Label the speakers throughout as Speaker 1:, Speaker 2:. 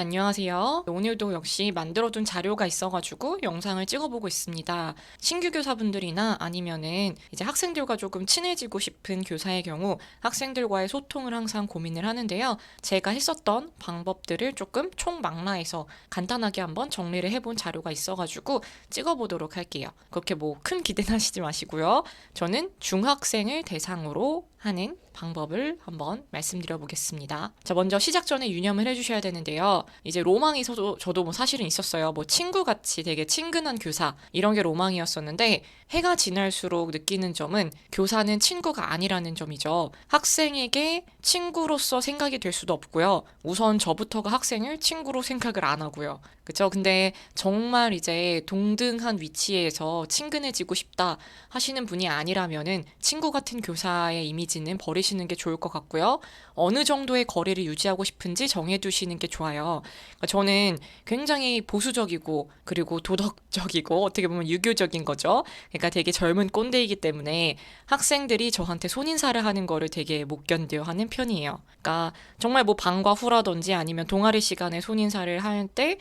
Speaker 1: 안녕하세요. 오늘도 역시 만들어둔 자료가 있어가지고 영상을 찍어보고 있습니다. 신규 교사분들이나 아니면은 이제 학생들과 조금 친해지고 싶은 교사의 경우 학생들과의 소통을 항상 고민을 하는데요. 제가 했었던 방법들을 조금 총망라해서 간단하게 한번 정리를 해본 자료가 있어가지고 찍어보도록 할게요. 그렇게 뭐 큰 기대는 하시지 마시고요. 저는 중학생을 대상으로 하는 방법을 한번 말씀드려 보겠습니다. 자, 먼저 시작 전에 유념을 해주셔야 되는데요. 이제 로망에서도 저도 뭐 사실은 있었어요. 뭐 친구같이 되게 친근한 교사 이런 게 로망이었었는데 해가 지날수록 느끼는 점은 교사는 친구가 아니라는 점이죠. 학생에게 친구로서 생각이 될 수도 없고요. 우선 저부터가 학생을 친구로 생각을 안 하고요. 그쵸? 근데 정말 이제 동등한 위치에서 친근해지고 싶다 하시는 분이 아니라면은 친구 같은 교사의 이미지는 버리시는 게 좋을 것 같고요. 어느 정도의 거리를 유지하고 싶은지 정해두시는 게 좋아요. 그러니까 저는 굉장히 보수적이고 그리고 도덕적이고 어떻게 보면 유교적인 거죠. 그러니까 되게 젊은 꼰대이기 때문에 학생들이 저한테 손인사를 하는 거를 되게 못 견뎌 하는 편이에요. 그러니까 정말 뭐 방과 후라든지 아니면 동아리 시간에 손인사를 할 때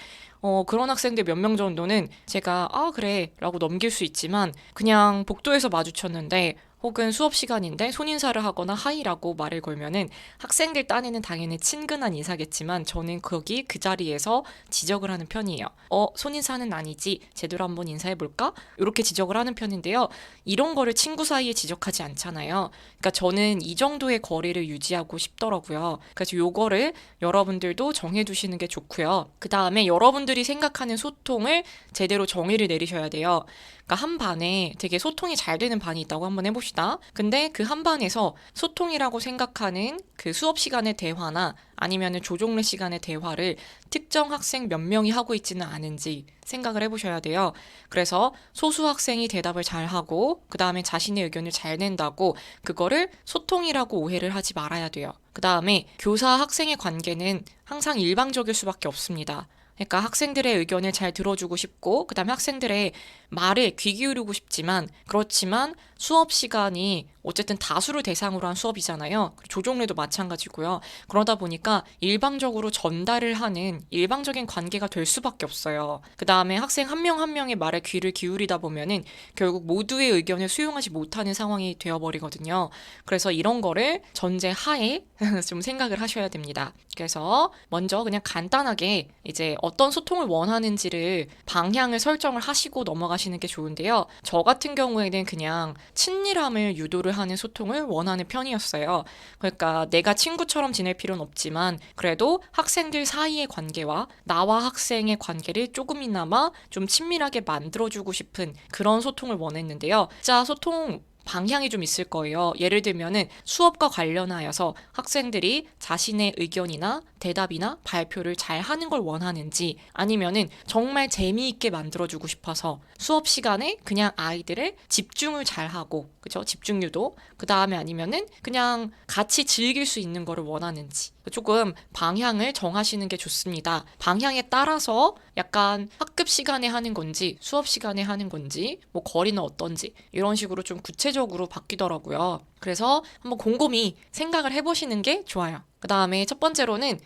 Speaker 1: 그런 학생들 몇 명 정도는 제가 그래 라고 넘길 수 있지만 그냥 복도에서 마주쳤는데 혹은 수업 시간인데 손인사를 하거나 하이라고 말을 걸면은 학생들 딴에는 당연히 친근한 인사겠지만 저는 거기 그 자리에서 지적을 하는 편이에요. 손인사는 아니지. 제대로 한번 인사해볼까? 이렇게 지적을 하는 편인데요. 이런 거를 친구 사이에 지적하지 않잖아요. 그러니까 저는 이 정도의 거리를 유지하고 싶더라고요. 그래서 요거를 여러분들도 정해두시는 게 좋고요. 그 다음에 여러분들이 생각하는 소통을 제대로 정의를 내리셔야 돼요. 그러니까 한 반에 되게 소통이 잘 되는 반이 있다고 한번 해봅시다. 근데 그 한 반에서 소통이라고 생각하는 그 수업 시간의 대화나 아니면은 조종래 시간의 대화를 특정 학생 몇 명이 하고 있지는 않은지 생각을 해보셔야 돼요. 그래서 소수 학생이 대답을 잘 하고 그 다음에 자신의 의견을 잘 낸다고 그거를 소통이라고 오해를 하지 말아야 돼요. 그 다음에 교사 학생의 관계는 항상 일방적일 수밖에 없습니다. 그러니까 학생들의 의견을 잘 들어주고 싶고 그다음에 학생들의 말에 귀 기울이고 싶지만 그렇지만 수업 시간이 어쨌든 다수를 대상으로 한 수업이잖아요. 조종래도 마찬가지고요. 그러다 보니까 일방적으로 전달을 하는 일방적인 관계가 될 수밖에 없어요. 그 다음에 학생 한 명 한 명의 말에 귀를 기울이다 보면은 결국 모두의 의견을 수용하지 못하는 상황이 되어버리거든요. 그래서 이런 거를 전제 하에 좀 생각을 하셔야 됩니다. 그래서 먼저 그냥 간단하게 이제 어떤 소통을 원하는지를 방향을 설정을 하시고 넘어가시는 게 좋은데요. 저 같은 경우에는 그냥 친밀함을 유도를 하는 소통을 원하는 편이었어요. 그러니까 내가 친구처럼 지낼 필요는 없지만 그래도 학생들 사이의 관계와 나와 학생의 관계를 조금이나마 좀 친밀하게 만들어주고 싶은 그런 소통을 원했는데요. 진짜 소통 방향이 좀 있을 거예요. 예를 들면은 수업과 관련하여서 학생들이 자신의 의견이나 대답이나 발표를 잘 하는 걸 원하는지 아니면은 정말 재미있게 만들어주고 싶어서 수업 시간에 그냥 아이들의 집중을 잘 하고 그죠? 집중 유도. 그 다음에 아니면은 그냥 같이 즐길 수 있는 거를 원하는지 조금 방향을 정하시는 게 좋습니다. 방향에 따라서 약간 학급 시간에 하는 건지 수업 시간에 하는 건지 뭐 거리는 어떤지 이런 식으로 좀 구체적으로 바뀌더라고요. 그래서 한번 곰곰이 생각을 해보시는 게 좋아요. 그 다음에 첫 번째로는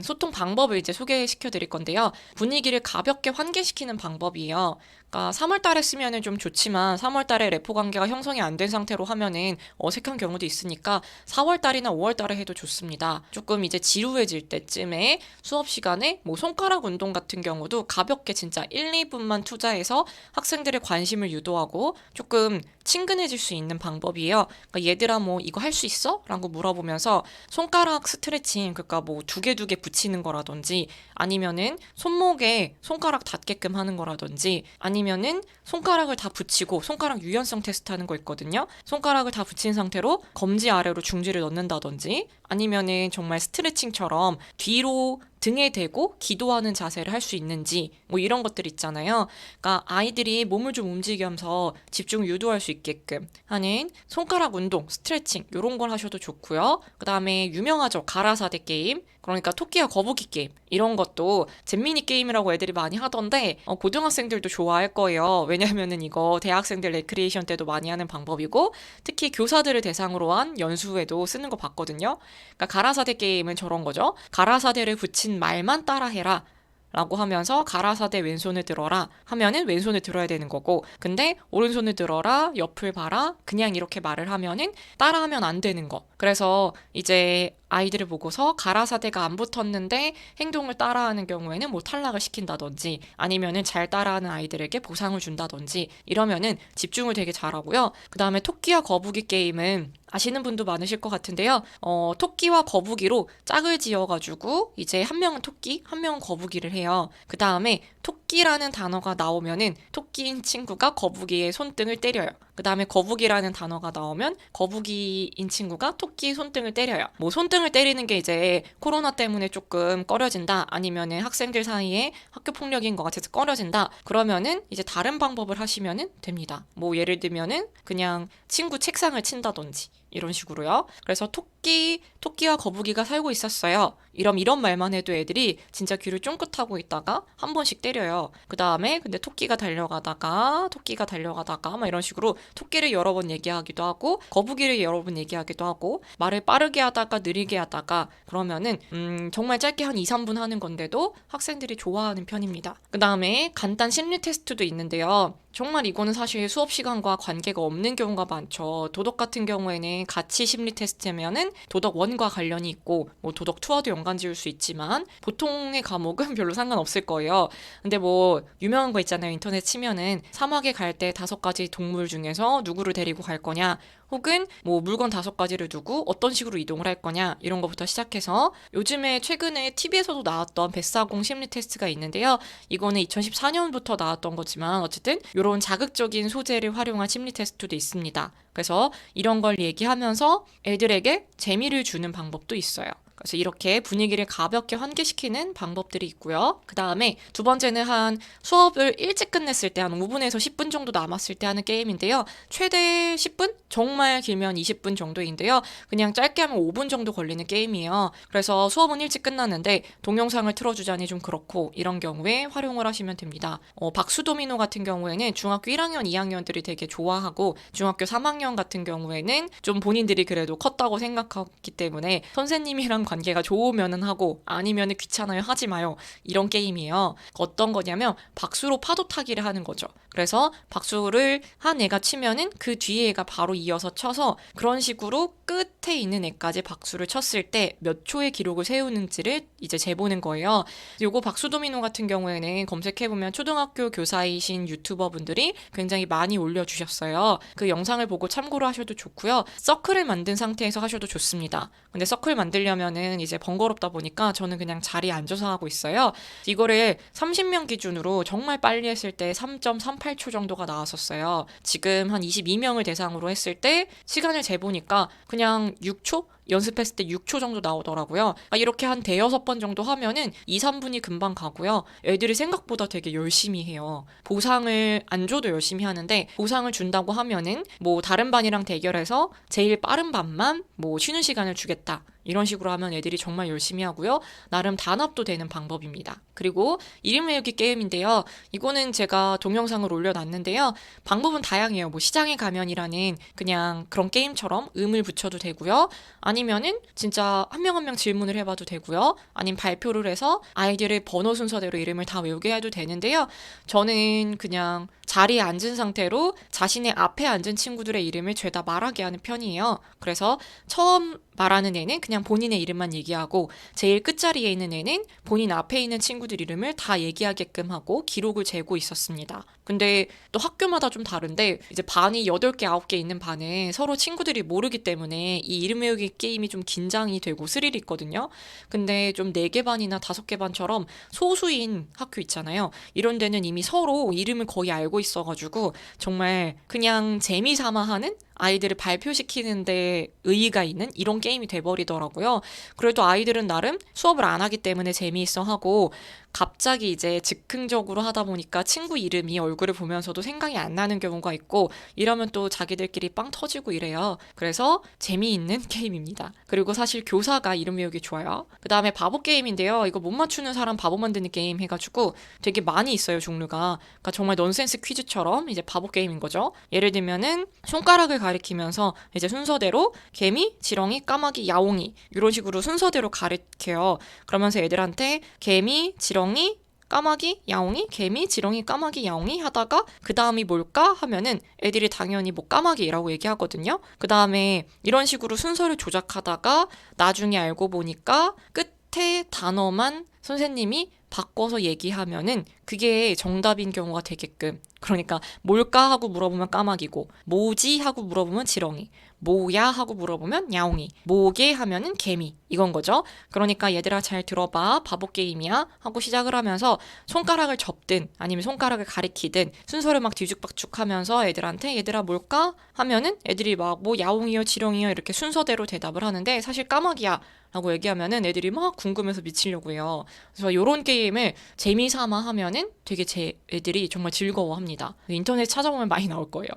Speaker 1: 소통 방법을 이제 소개시켜 드릴 건데요. 분위기를 가볍게 환기시키는 방법이에요. 그러니까 3월 달에 쓰면은 좀 좋지만 3월 달에 레포 관계가 형성이 안 된 상태로 하면은 어색한 경우도 있으니까 4월 달이나 5월 달에 해도 좋습니다. 조금 이제 지루해질 때쯤에 수업 시간에 뭐 손가락 운동 같은 경우도 가볍게 진짜 1, 2분만 투자해서 학생들의 관심을 유도하고 조금 친근해질 수 있는 방법이에요. 그러니까 얘들아 뭐 이거 할 수 있어? 라고 물어보면서 손가락 스트레칭 그러니까 뭐 두 개 붙이는 거라든지 아니면은 손목에 손가락 닿게끔 하는 거라든지 아니면은 손가락을 다 붙이고 손가락 유연성 테스트 하는 거 있거든요. 손가락을 다 붙인 상태로 검지 아래로 중지를 넣는다든지 아니면은 정말 스트레칭처럼 뒤로 등에 대고 기도하는 자세를 할 수 있는지 뭐 이런 것들 있잖아요. 그러니까 아이들이 몸을 좀 움직이면서 집중을 유도할 수 있게끔 하는 손가락 운동, 스트레칭 이런 걸 하셔도 좋고요. 그 다음에 유명하죠. 가라사대 게임. 그러니까 토끼와 거북이 게임 이런 것도 잼미니 게임이라고 애들이 많이 하던데 고등학생들도 좋아할 거예요. 왜냐면은 이거 대학생들 레크리에이션 때도 많이 하는 방법이고 특히 교사들을 대상으로 한 연수에도 쓰는 거 봤거든요. 그러니까 가라사대 게임은 저런 거죠. 가라사대를 붙인 말만 따라해라 라고 하면서 가라사대 왼손을 들어라 하면은 왼손을 들어야 되는 거고, 근데 오른손을 들어라, 옆을 봐라, 그냥 이렇게 말을 하면은 따라하면 안 되는 거. 그래서 이제 아이들을 보고서 가라사대가 안 붙었는데 행동을 따라하는 경우에는 뭐 탈락을 시킨다든지 아니면은 잘 따라하는 아이들에게 보상을 준다든지 이러면은 집중을 되게 잘하고요. 그 다음에 토끼와 거북이 게임은 아시는 분도 많으실 것 같은데요. 토끼와 거북이로 짝을 지어가지고 이제 한 명은 토끼, 한 명은 거북이를 해요. 그 다음에 토끼라는 단어가 나오면은 토끼인 친구가 거북이의 손등을 때려요. 그 다음에 거북이라는 단어가 나오면 거북이인 친구가 토끼 손등을 때려요. 뭐 손등을 때리는 게 이제 코로나 때문에 조금 꺼려진다, 아니면은 학생들 사이에 학교 폭력인 것 같아서 꺼려진다, 그러면은 이제 다른 방법을 하시면은 됩니다. 뭐 예를 들면은 그냥 친구 책상을 친다든지 이런 식으로요. 그래서 토끼와 거북이가 살고 있었어요. 이런 말만 해도 애들이 진짜 귀를 쫑긋하고 있다가 한 번씩 때려요. 그 다음에 근데 토끼가 달려가다가 막 이런 식으로 토끼를 여러 번 얘기하기도 하고 거북이를 여러 번 얘기하기도 하고 말을 빠르게 하다가 느리게 하다가 그러면은 정말 짧게 한 2, 3분 하는 건데도 학생들이 좋아하는 편입니다. 그 다음에 간단 심리 테스트도 있는데요. 정말 이거는 사실 수업 시간과 관계가 없는 경우가 많죠. 도덕 같은 경우에는 가치 심리 테스트면은 도덕 1과 관련이 있고 뭐 도덕 2와도 연관 지을 수 있지만 보통의 과목은 별로 상관없을 거예요. 근데 뭐 유명한 거 있잖아요. 인터넷 치면은 사막에 갈 때 5가지 동물 중에서 누구를 데리고 갈 거냐, 혹은 뭐 물건 5가지를 두고 어떤 식으로 이동을 할 거냐, 이런 것부터 시작해서 요즘에 최근에 TV에서도 나왔던 뱃사공 심리 테스트가 있는데요. 이거는 2014년부터 나왔던 거지만 어쨌든 이런 자극적인 소재를 활용한 심리 테스트도 있습니다. 그래서 이런 걸 얘기하면서 애들에게 재미를 주는 방법도 있어요. 그래서 이렇게 분위기를 가볍게 환기시키는 방법들이 있고요. 그 다음에 두 번째는 한 수업을 일찍 끝냈을 때 한 5분에서 10분 정도 남았을 때 하는 게임인데요. 최대 10분? 정말 길면 20분 정도인데요. 그냥 짧게 하면 5분 정도 걸리는 게임이에요. 그래서 수업은 일찍 끝났는데 동영상을 틀어주자니 좀 그렇고 이런 경우에 활용을 하시면 됩니다. 박수도미노 같은 경우에는 중학교 1학년, 2학년들이 되게 좋아하고 중학교 3학년 같은 경우에는 좀 본인들이 그래도 컸다고 생각하기 때문에 선생님이랑 관계가 좋으면은 하고 아니면은 귀찮아요, 하지 마요, 이런 게임이에요. 어떤 거냐면 박수로 파도 타기를 하는 거죠. 그래서 박수를 한 애가 치면은 그 뒤에 애가 바로 이어서 쳐서 그런 식으로 끝에 있는 애까지 박수를 쳤을 때 몇 초의 기록을 세우는지를 이제 재보는 거예요. 요거 박수도미노 같은 경우에는 검색해보면 초등학교 교사이신 유튜버 분들이 굉장히 많이 올려주셨어요. 그 영상을 보고 참고로 하셔도 좋고요. 서클을 만든 상태에서 하셔도 좋습니다. 근데 서클 만들려면은 이제 번거롭다 보니까 저는 그냥 자리에 앉아서 하고 있어요. 이거를 30명 기준으로 정말 빨리 했을 때 3.38초 정도가 나왔었어요. 지금 한 22명을 대상으로 했을 때 시간을 재보니까 그냥 6초? 연습했을 때 6초 정도 나오더라고요. 이렇게 한 대여섯 번 정도 하면은 2, 3분이 금방 가고요. 애들이 생각보다 되게 열심히 해요. 보상을 안 줘도 열심히 하는데 보상을 준다고 하면은 뭐 다른 반이랑 대결해서 제일 빠른 반만 뭐 쉬는 시간을 주겠다, 이런 식으로 하면 애들이 정말 열심히 하고요. 나름 단합도 되는 방법입니다. 그리고 이름 외우기 게임인데요. 이거는 제가 동영상을 올려놨는데요. 방법은 다양해요. 뭐 시장에 가면이라는 그냥 그런 게임처럼 음을 붙여도 되고요. 아니면은 진짜 한 명 한 명 질문을 해봐도 되고요. 아니면 발표를 해서 아이들의 번호 순서대로 이름을 다 외우게 해도 되는데요. 저는 그냥 자리에 앉은 상태로 자신의 앞에 앉은 친구들의 이름을 죄다 말하게 하는 편이에요. 그래서 처음 말하는 애는 그냥 본인의 이름만 얘기하고 제일 끝자리에 있는 애는 본인 앞에 있는 친구들 이름을 다 얘기하게끔 하고 기록을 재고 있었습니다. 근데 또 학교마다 좀 다른데 이제 반이 8개, 9개 있는 반은 서로 친구들이 모르기 때문에 이 이름 외우기 게임이 좀 긴장이 되고 스릴이 있거든요. 근데 좀 4개 반이나 5개 반처럼 소수인 학교 있잖아요. 이런 데는 이미 서로 이름을 거의 알고 있어가지고 정말 그냥 재미 삼아 하는 아이들을 발표시키는데 의의가 있는 이런 게임이 돼버리더라고요. 그래도 아이들은 나름 수업을 안 하기 때문에 재미있어 하고 갑자기 이제 즉흥적으로 하다 보니까 친구 이름이 얼굴을 보면서도 생각이 안 나는 경우가 있고 이러면 또 자기들끼리 빵 터지고 이래요. 그래서 재미있는 게임입니다. 그리고 사실 교사가 이름 외우기 좋아요. 그 다음에 바보 게임인데요. 이거 못 맞추는 사람 바보 만드는 게임 해가지고 되게 많이 있어요, 종류가. 그러니까 정말 넌센스 퀴즈처럼 이제 바보 게임인 거죠. 예를 들면은 손가락을 가리키면서 이제 순서대로 개미, 지렁이, 까마귀, 야옹이 이런 식으로 순서대로 가리켜요. 그러면서 애들한테 개미, 지렁이, 까마귀, 야옹이, 개미, 지렁이, 까마귀, 야옹이 하다가 그 다음이 뭘까 하면은 애들이 당연히 뭐 까마귀라고 얘기하거든요. 그 다음에 이런 식으로 순서를 조작하다가 나중에 알고 보니까 끝에 단어만 선생님이 바꿔서 얘기하면은 그게 정답인 경우가 되게끔, 그러니까 뭘까 하고 물어보면 까마귀고 뭐지 하고 물어보면 지렁이, 뭐야 하고 물어보면 야옹이, 뭐게 하면은 개미, 이건 거죠. 그러니까 얘들아 잘 들어봐, 바보 게임이야 하고 시작을 하면서 손가락을 접든 아니면 손가락을 가리키든 순서를 막 뒤죽박죽 하면서 애들한테 얘들아 뭘까 하면은 애들이 막 뭐 야옹이요 지렁이요 이렇게 순서대로 대답을 하는데 사실 까마귀야 라고 얘기하면은 애들이 막 궁금해서 미치려고 해요. 그래서 이런 게임을 재미삼아 하면은 되게 애들이 정말 즐거워합니다. 인터넷 찾아보면 많이 나올 거예요.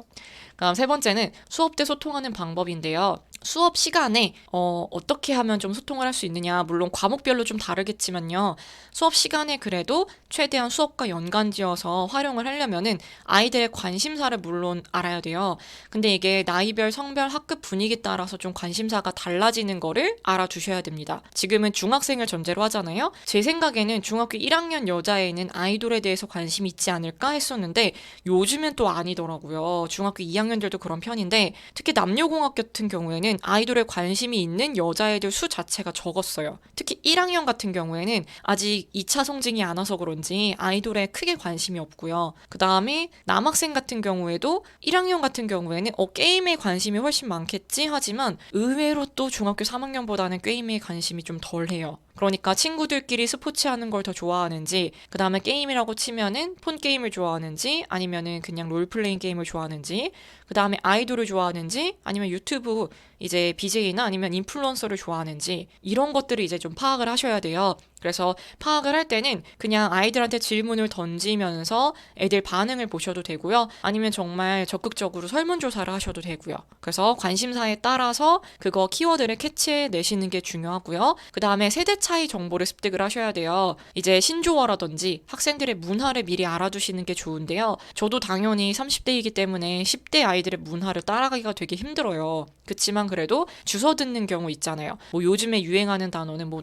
Speaker 1: 그다음 세 번째는 수업 때 소통하는 방법인데요. 수업 시간에 어떻게 하면 좀 소통을 할 수 있느냐, 물론 과목별로 좀 다르겠지만요. 수업 시간에 그래도 최대한 수업과 연관지어서 활용을 하려면은 아이들의 관심사를 물론 알아야 돼요. 근데 이게 나이별, 성별, 학급 분위기 따라서 좀 관심사가 달라지는 거를 알아두셔야 됩니다. 지금은 중학생을 전제로 하잖아요. 제 생각에는 중학교 1학년 여자애는 아이돌에 대해서 관심이 있지 않을까 했었는데 요즘엔 또 아니더라고요. 중학교 2학년들도 그런 편인데 특히 남녀공학 같은 경우에는 아이돌에 관심이 있는 여자애들 수 자체가 적었어요. 특히 1학년 같은 경우에는 아직 2차 성징이 안 와서 그런지 아이돌에 크게 관심이 없고요. 그 다음에 남학생 같은 경우에도 1학년 같은 경우에는 게임에 관심이 훨씬 많겠지 하지만 의외로 또 중학교 3학년보다는 게임에 관심이 좀 덜해요. 그러니까 친구들끼리 스포츠하는 걸 더 좋아하는지, 그 다음에 게임이라고 치면은 폰 게임을 좋아하는지, 아니면은 그냥 롤플레잉 게임을 좋아하는지, 그 다음에 아이돌을 좋아하는지, 아니면 유튜브 이제 BJ나 아니면 인플루언서를 좋아하는지, 이런 것들을 이제 좀 파악을 하셔야 돼요. 그래서 파악을 할 때는 그냥 아이들한테 질문을 던지면서 애들 반응을 보셔도 되고요. 아니면 정말 적극적으로 설문조사를 하셔도 되고요. 그래서 관심사에 따라서 그거 키워드를 캐치해내시는 게 중요하고요. 그 다음에 세대 차이 정보를 습득을 하셔야 돼요. 이제 신조어라든지 학생들의 문화를 미리 알아두시는 게 좋은데요. 저도 당연히 30대이기 때문에 10대 아이들의 문화를 따라가기가 되게 힘들어요. 그치만 그래도 주워 듣는 경우 있잖아요. 뭐 요즘에 유행하는 단어는 뭐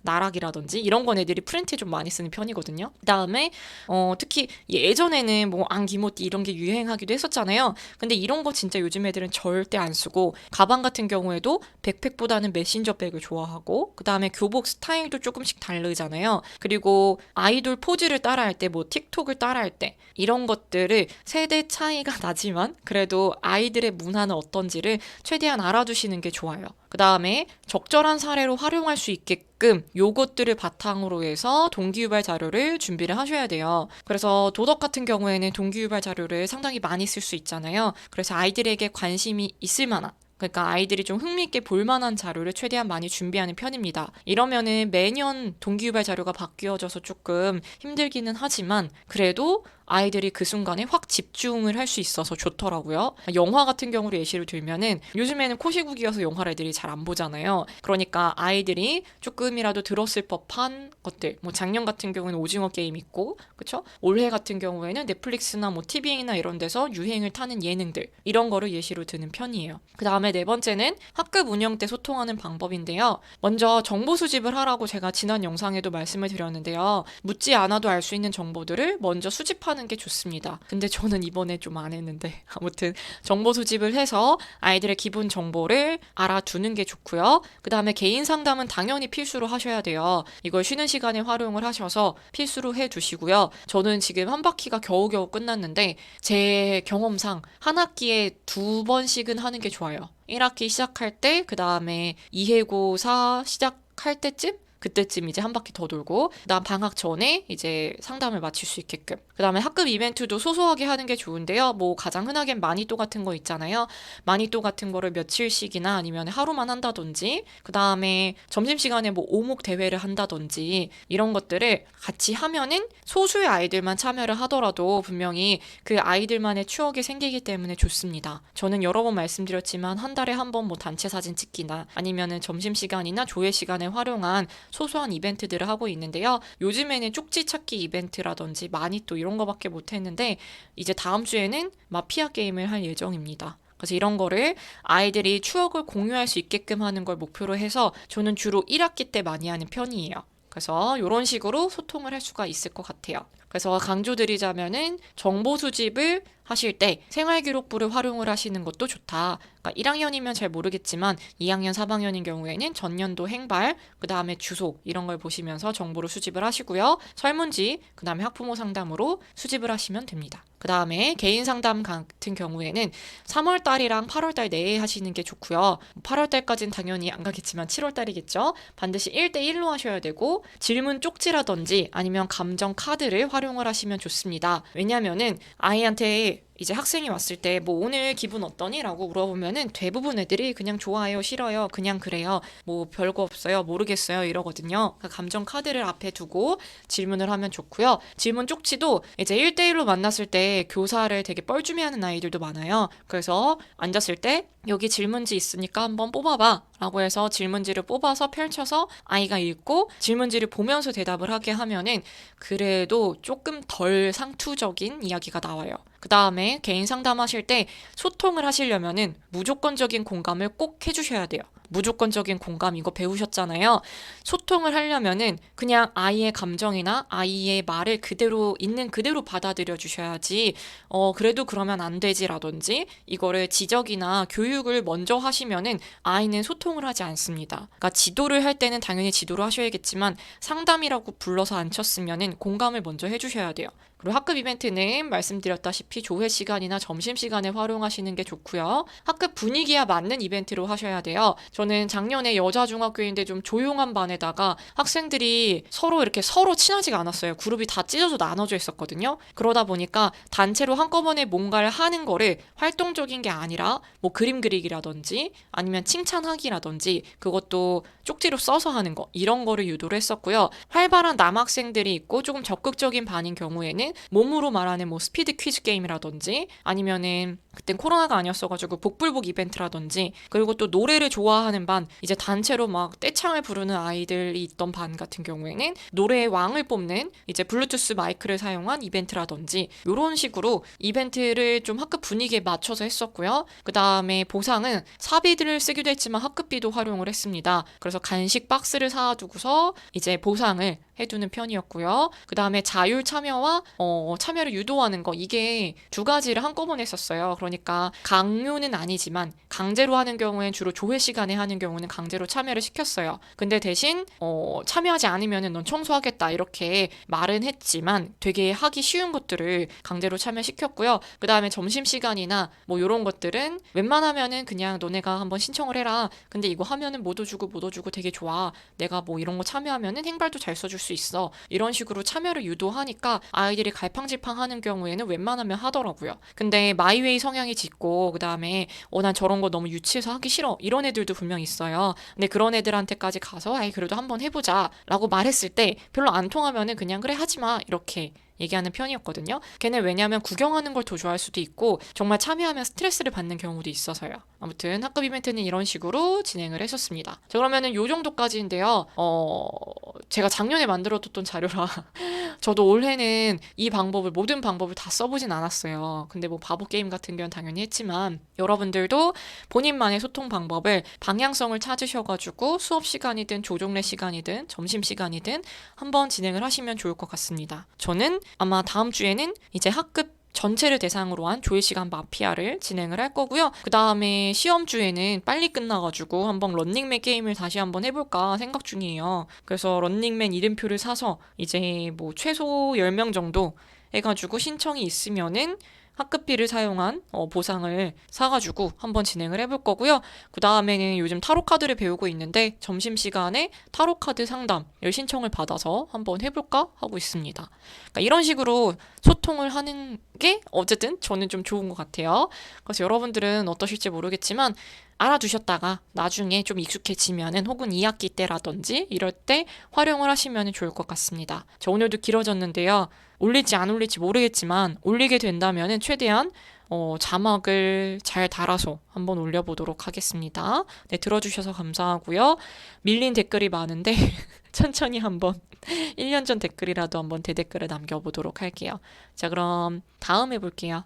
Speaker 1: 나락이라든지 이런 건 애들이 프린트에 좀 많이 쓰는 편이거든요. 그다음에 특히 예전에는 뭐 앙기모띠 이런 게 유행하기도 했었잖아요. 근데 이런 거 진짜 요즘 애들은 절대 안 쓰고 가방 같은 경우에도 백팩보다는 메신저 백을 좋아하고 그다음에 교복 스타일도 조금씩 다르잖아요. 그리고 아이돌 포즈를 따라할 때 뭐 틱톡을 따라할 때 이런 것들을 세대 차이가 나지만 그래도 아이들의 문화는 어떤지를 최대한 알아두시는 게 좋아요. 그 다음에 적절한 사례로 활용할 수 있게끔 요것들을 바탕으로 해서 동기유발 자료를 준비를 하셔야 돼요. 그래서 도덕 같은 경우에는 동기유발 자료를 상당히 많이 쓸 수 있잖아요. 그래서 아이들에게 관심이 있을 만한, 그러니까 아이들이 좀 흥미있게 볼 만한 자료를 최대한 많이 준비하는 편입니다. 이러면은 매년 동기유발 자료가 바뀌어져서 조금 힘들기는 하지만 그래도 아이들이 그 순간에 확 집중을 할 수 있어서 좋더라고요. 영화 같은 경우로 예시를 들면은 요즘에는 코시국이어서 영화를 애들이 잘 안 보잖아요. 그러니까 아이들이 조금이라도 들었을 법한 것들, 뭐 작년 같은 경우에는 오징어 게임 있고, 그쵸? 올해 같은 경우에는 넷플릭스나 뭐 TV나 이런 데서 유행을 타는 예능들, 이런 거를 예시로 드는 편이에요. 그 다음에 네 번째는 학급 운영 때 소통하는 방법인데요. 먼저 정보 수집을 하라고 제가 지난 영상에도 말씀을 드렸는데요. 묻지 않아도 알 수 있는 정보들을 먼저 수집하는 게 좋습니다. 근데 저는 이번에 좀 안 했는데 아무튼 정보 수집을 해서 아이들의 기본 정보를 알아두는 게 좋고요. 그 다음에 개인 상담은 당연히 필수로 하셔야 돼요. 이걸 쉬는 시간에 활용을 하셔서 필수로 해두시고요. 저는 지금 한 바퀴가 겨우겨우 끝났는데 제 경험상 한 학기에 2번씩은 하는 게 좋아요. 1학기 시작할 때, 그 다음에 2회고사 시작할 때쯤 그때쯤 이제 한 바퀴 더 돌고, 그다음 방학 전에 이제 상담을 마칠 수 있게끔. 그다음에 학급 이벤트도 소소하게 하는 게 좋은데요. 뭐 가장 흔하게 마니또 같은 거 있잖아요. 마니또 같은 거를 며칠씩이나 아니면 하루만 한다든지, 그다음에 점심시간에 뭐 오목 대회를 한다든지, 이런 것들을 같이 하면은 소수의 아이들만 참여를 하더라도 분명히 그 아이들만의 추억이 생기기 때문에 좋습니다. 저는 여러 번 말씀드렸지만 한 달에 한 번 뭐 단체 사진 찍기나 아니면은 점심시간이나 조회 시간에 활용한 소소한 이벤트들을 하고 있는데요. 요즘에는 쪽지 찾기 이벤트라든지 마니또 이런 거밖에 못 했는데, 이제 다음 주에는 마피아 게임을 할 예정입니다. 그래서 이런 거를 아이들이 추억을 공유할 수 있게끔 하는 걸 목표로 해서 저는 주로 1학기 때 많이 하는 편이에요. 그래서 이런 식으로 소통을 할 수가 있을 것 같아요. 그래서 강조드리자면은 정보 수집을 하실 때 생활기록부를 활용을 하시는 것도 좋다. 그러니까 1학년이면 잘 모르겠지만 2학년, 3학년인 경우에는 전년도 행발, 그 다음에 주소 이런 걸 보시면서 정보를 수집을 하시고요. 설문지, 그 다음에 학부모 상담으로 수집을 하시면 됩니다. 그 다음에 개인 상담 같은 경우에는 3월 달이랑 8월 달 내에 하시는 게 좋고요. 8월 달까지는 당연히 안 가겠지만 7월 달이겠죠. 반드시 1대1로 하셔야 되고, 질문 쪽지라든지 아니면 감정 카드를 활용을 하시면 좋습니다. 왜냐면은 아이한테 이제 학생이 왔을 때 뭐 오늘 기분 어떠니? 라고 물어보면은 대부분 애들이 그냥 좋아요, 싫어요, 그냥 그래요, 뭐 별거 없어요, 모르겠어요 이러거든요. 그러니까 감정 카드를 앞에 두고 질문을 하면 좋고요. 질문 쪽지도 이제 1대1로 만났을 때 교사를 되게 뻘쭘해하는 아이들도 많아요. 그래서 앉았을 때 여기 질문지 있으니까 한번 뽑아봐 라고 해서 질문지를 뽑아서 펼쳐서 아이가 읽고 질문지를 보면서 대답을 하게 하면은 그래도 조금 덜 상투적인 이야기가 나와요. 그 다음에 개인 상담하실 때 소통을 하시려면은 무조건적인 공감을 꼭 해주셔야 돼요. 무조건적인 공감 이거 배우셨잖아요. 소통을 하려면은 그냥 아이의 감정이나 아이의 말을 그대로 있는 그대로 받아들여 주셔야지, 그래도 그러면 안 되지라든지 이거를 지적이나 교육을 먼저 하시면은 아이는 소통을 하지 않습니다. 그러니까 지도를 할 때는 당연히 지도를 하셔야겠지만 상담이라고 불러서 안 쳤으면은 공감을 먼저 해주셔야 돼요. 그리고 학급 이벤트는 말씀드렸다시피 조회 시간이나 점심 시간에 활용하시는 게 좋고요. 학급 분위기에 맞는 이벤트로 하셔야 돼요. 저는 작년에 여자 중학교인데 좀 조용한 반에다가 학생들이 서로 친하지가 않았어요. 그룹이 다 찢어져 나눠져 있었거든요. 그러다 보니까 단체로 한꺼번에 뭔가를 하는 거를 활동적인 게 아니라 뭐 그림 그리기라든지 아니면 칭찬하기라든지 그것도 쪽지로 써서 하는 거, 이런 거를 유도를 했었고요. 활발한 남학생들이 있고 조금 적극적인 반인 경우에는 몸으로 말하는 뭐 스피드 퀴즈 게임이라든지 아니면은 그땐 코로나가 아니었어가지고 복불복 이벤트라든지, 그리고 또 노래를 좋아하는 반, 이제 단체로 막 떼창을 부르는 아이들이 있던 반 같은 경우에는 노래의 왕을 뽑는 이제 블루투스 마이크를 사용한 이벤트라든지 이런 식으로 이벤트를 좀 학급 분위기에 맞춰서 했었고요. 그 다음에 보상은 사비들을 쓰기도 했지만 학급비도 활용을 했습니다. 그래서 간식 박스를 사두고서 이제 보상을 해두는 편이었고요. 그 다음에 자율 참여와 참여를 유도하는 거, 이게 두 가지를 한꺼번에 했었어요. 그러니까 강요는 아니지만 강제로 하는 경우엔 주로 조회 시간에 하는 경우는 강제로 참여를 시켰어요. 근데 대신 참여하지 않으면 넌 청소하겠다 이렇게 말은 했지만 되게 하기 쉬운 것들을 강제로 참여시켰고요. 그 다음에 점심시간이나 뭐 이런 것들은 웬만하면은 그냥 너네가 한번 신청을 해라. 근데 이거 하면은 못 얻어주고 되게 좋아. 내가 뭐 이런 거 참여하면은 행발도 잘 써줄 수 있어. 이런 식으로 참여를 유도하니까 아이들이 갈팡질팡하는 경우에는 웬만하면 하더라고요. 근데 마이웨이 성향이 짙고 그 다음에 난 저런 거 너무 유치해서 하기 싫어 이런 애들도 분명 있어요. 근데 그런 애들한테까지 가서 아이 그래도 한번 해보자 라고 말했을 때 별로 안 통하면은 그냥 그래 하지마 이렇게 얘기하는 편이었거든요. 걔는 왜냐하면 구경하는 걸 더 좋아할 수도 있고 정말 참여하면 스트레스를 받는 경우도 있어서요. 아무튼 학급 이벤트는 이런 식으로 진행을 했었습니다. 자, 그러면은 요 정도까지인데요. 제가 작년에 만들어뒀던 자료라 저도 올해는 이 방법을, 모든 방법을 다 써보진 않았어요. 근데 뭐 바보 게임 같은 경우는 당연히 했지만 여러분들도 본인만의 소통 방법을 방향성을 찾으셔가지고 수업 시간이든 조종례 시간이든 점심 시간이든 한번 진행을 하시면 좋을 것 같습니다. 저는 아마 다음 주에는 이제 학급 전체를 대상으로 한 조회시간 마피아를 진행을 할 거고요. 그 다음에 시험주에는 빨리 끝나가지고 한번 런닝맨 게임을 다시 한번 해볼까 생각 중이에요. 그래서 런닝맨 이름표를 사서 이제 뭐 최소 10명 정도 해가지고 신청이 있으면은 학급비를 사용한 보상을 사가지고 한번 진행을 해볼 거고요. 그 다음에는 요즘 타로 카드를 배우고 있는데 점심시간에 타로 카드 상담을 신청을 받아서 한번 해볼까 하고 있습니다. 그러니까 이런 식으로 소통을 하는 게 어쨌든 저는 좀 좋은 것 같아요. 그래서 여러분들은 어떠실지 모르겠지만 알아두셨다가 나중에 좀 익숙해지면은 혹은 2학기 때라든지 이럴 때 활용을 하시면 좋을 것 같습니다. 저 오늘도 길어졌는데요. 올릴지 안 올릴지 모르겠지만 올리게 된다면은 최대한 자막을 잘 달아서 한번 올려보도록 하겠습니다. 네, 들어주셔서 감사하고요. 밀린 댓글이 많은데 천천히 한번 1년 전 댓글이라도 한번 대댓글을 남겨보도록 할게요. 자, 그럼 다음에 볼게요.